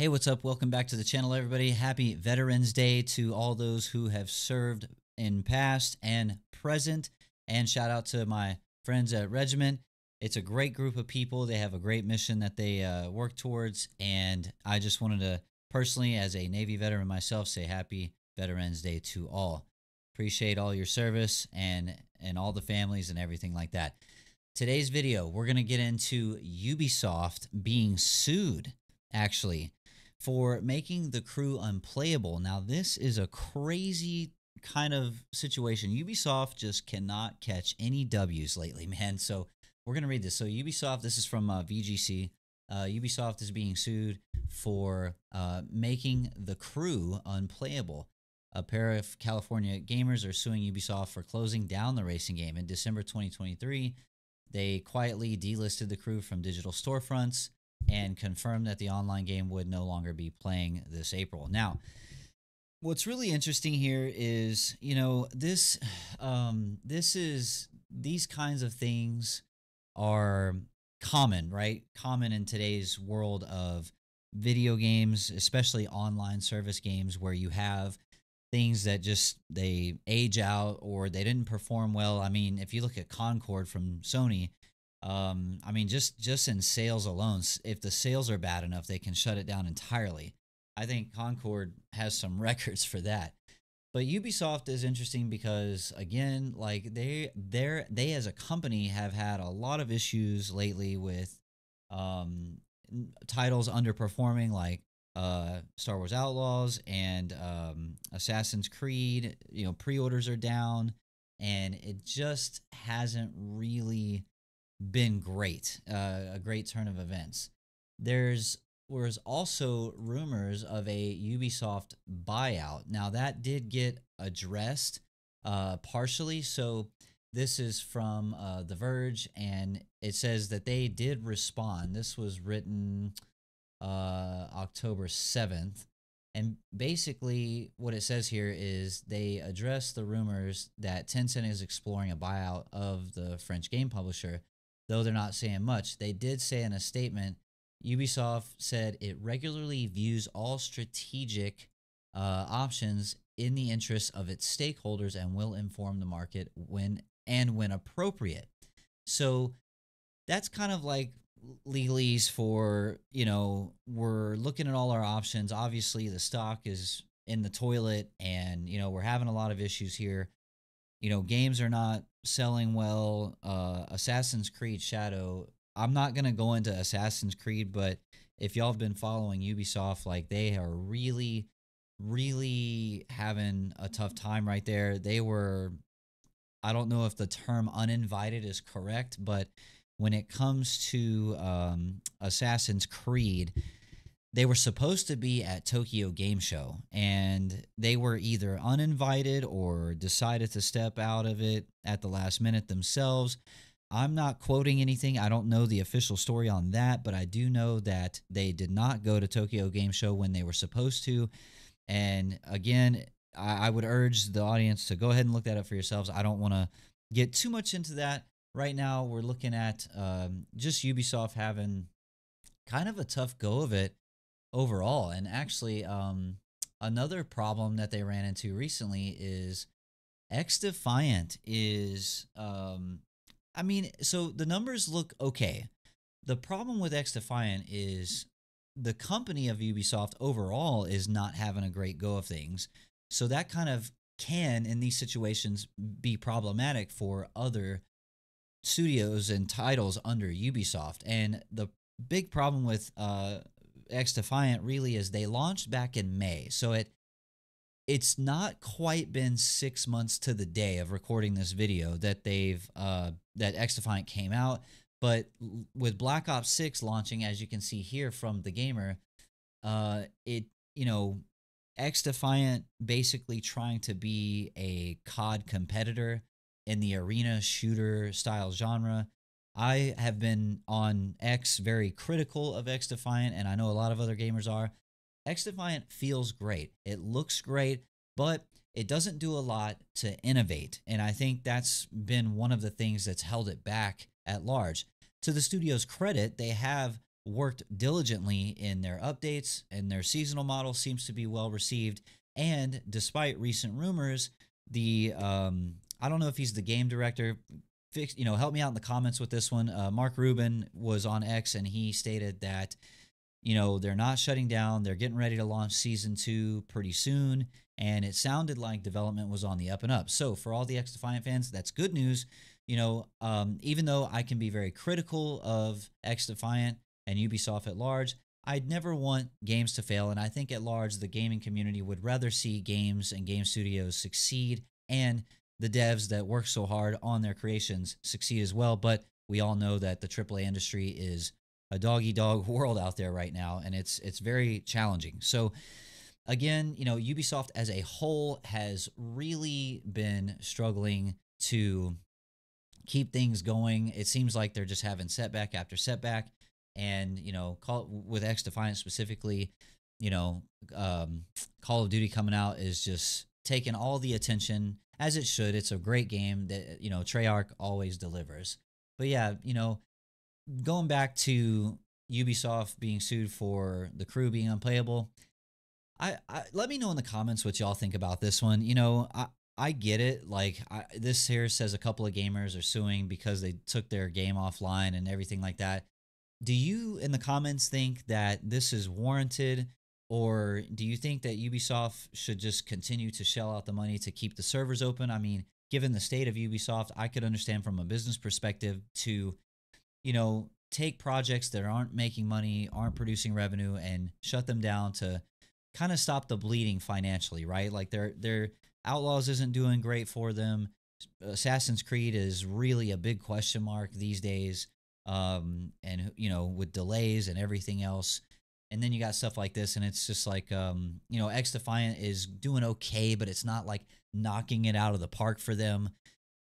Hey, what's up? Welcome back to the channel, everybody. Happy Veterans Day to all those who have served in past and present. And shout out to my friends at Regiment. It's a great group of people. They have a great mission that they work towards. And I just wanted to personally, as a Navy veteran myself, say happy Veterans Day to all. Appreciate all your service and all the families and everything like that. Today's video, we're going to get into Ubisoft being sued, actually, for making the crew unplayable. Now, this is a crazy kind of situation. Ubisoft just cannot catch any W's lately, man. So we're going to read this. So Ubisoft, this is from VGC. Ubisoft is being sued for making the crew unplayable. A pair of California gamers are suing Ubisoft for closing down the racing game. In December 2023, they quietly delisted the crew from digital storefronts and confirmed that the online game would no longer be playing this April. Now, what's really interesting here is, these kinds of things are common, right? Common in today's world of video games, especially online service games, where you have things that just they age out or they didn't perform well. I mean, if you look at Concord from Sony, I mean, just in sales alone, if the sales are bad enough, they can shut it down entirely. I think Concord has some records for that. But Ubisoft is interesting because, again, like they as a company have had a lot of issues lately with titles underperforming, like Star Wars Outlaws and Assassin's Creed. Pre-orders are down, and it just hasn't really been great, a great turn of events. Was also rumors of a Ubisoft buyout. Now that did get addressed partially. So this is from The Verge, and it says that they did respond. This was written October 7th. And basically what it says here is they address the rumors that Tencent is exploring a buyout of the French game publisher. Though they're not saying much, they did say in a statement, Ubisoft said it regularly views all strategic options in the interests of its stakeholders and will inform the market when appropriate. So that's kind of like legalese for, we're looking at all our options. Obviously, the stock is in the toilet, and, we're having a lot of issues here. Games are not selling well. Assassin's Creed Shadow, I'm not going to go into Assassin's Creed, but if y'all have been following Ubisoft, like, they are really, really having a tough time right there. They were, I don't know if the term uninvited is correct, but when it comes to Assassin's Creed, they were supposed to be at Tokyo Game Show, and they were either uninvited or decided to step out of it at the last minute themselves. I'm not quoting anything. I don't know the official story on that, but I do know that they did not go to Tokyo Game Show when they were supposed to. And again, I would urge the audience to go ahead and look that up for yourselves. I don't want to get too much into that. Right now, we're looking at just Ubisoft having kind of a tough go of it overall. And actually, another problem that they ran into recently is XDefiant is, so the numbers look okay. The problem with XDefiant is the company of Ubisoft overall is not having a great go of things. So that kind of can, in these situations, be problematic for other studios and titles under Ubisoft. And the big problem with XDefiant really is they launched back in May. So it's not quite been 6 months to the day of recording this video that that XDefiant came out. But with Black Ops 6 launching, as you can see here from the gamer, XDefiant basically trying to be a COD competitor in the arena shooter style genre. I have been on X very critical of XDefiant, and I know a lot of other gamers are. XDefiant feels great. It looks great, but it doesn't do a lot to innovate. And I think that's been one of the things that's held it back at large. To the studio's credit, they have worked diligently in their updates, and their seasonal model seems to be well received. And despite recent rumors, the I don't know if he's the game director. Help me out in the comments with this one. Mark Rubin was on X, and he stated that they're not shutting down. They're getting ready to launch season 2 pretty soon. And it sounded like development was on the up and up. So for all the X Defiant fans, that's good news. Even though I can be very critical of X Defiant and Ubisoft at large, I'd never want games to fail. And I think at large, the gaming community would rather see games and game studios succeed, and the devs that work so hard on their creations succeed as well. But we all know that the AAA industry is a dog-eat-dog world out there right now, and it's very challenging. So again, Ubisoft as a whole has really been struggling to keep things going. It seems like they're just having setback after setback, and with X Defiant specifically, Call of Duty coming out is just taking all the attention, as it should. It's a great game that Treyarch always delivers. But yeah, going back to Ubisoft being sued for the crew being unplayable, I let me know in the comments what y'all think about this one. I get it. Like, this here says a couple of gamers are suing because they took their game offline and everything like that. Do you in the comments think that this is warranted, or do you think that Ubisoft should just continue to shell out the money to keep the servers open? I mean, given the state of Ubisoft, I could understand from a business perspective to take projects that aren't making money, aren't producing revenue, and shut them down to kind of stop the bleeding financially, right? Like their Outlaws isn't doing great for them. Assassin's Creed is really a big question mark these days, and with delays and everything else. And then you got stuff like this, and it's just like X Defiant is doing okay, but it's not like knocking it out of the park for them.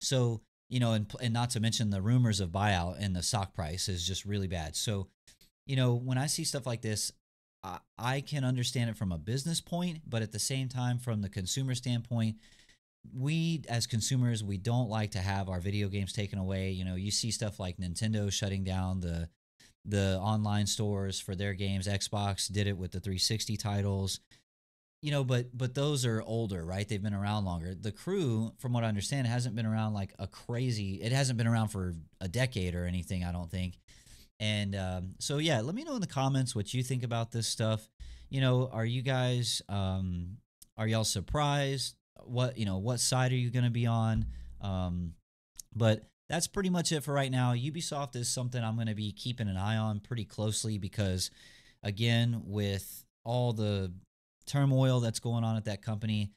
So and not to mention the rumors of buyout, and the stock price is just really bad. So when I see stuff like this, I can understand it from a business point, but at the same time, from the consumer standpoint, we as consumers, we don't like to have our video games taken away. You see stuff like Nintendo shutting down the online stores for their games. Xbox did it with the 360 titles. But those are older, right? They've been around longer. The crew, from what I understand, hasn't been around like it hasn't been around for a decade or anything, I don't think. And so yeah, let me know in the comments what you think about this stuff. Are you guys are y'all surprised? What side are you going to be on? But that's pretty much it for right now. Ubisoft is something I'm going to be keeping an eye on pretty closely, because again, with all the turmoil that's going on at that company,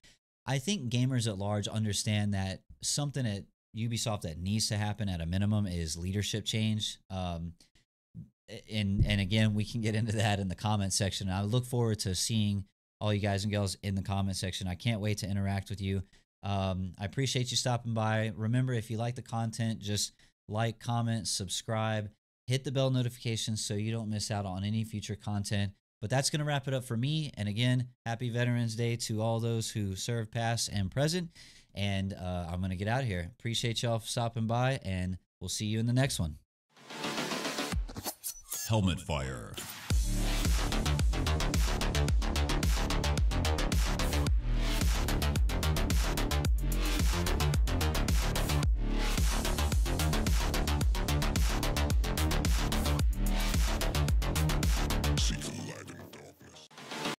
I think gamers at large understand that something at Ubisoft that needs to happen at a minimum is leadership change. And again, we can get into that in the comment section. I look forward to seeing all you guys and girls in the comment section. I can't wait to interact with you. I appreciate you stopping by. Remember, if you like the content, just like, comment, subscribe, hit the bell notifications so you don't miss out on any future content. But that's going to wrap it up for me. And again, happy Veterans Day to all those who served past and present. And I'm going to get out of here. Appreciate y'all for stopping by, and we'll see you in the next one. Helmet fire.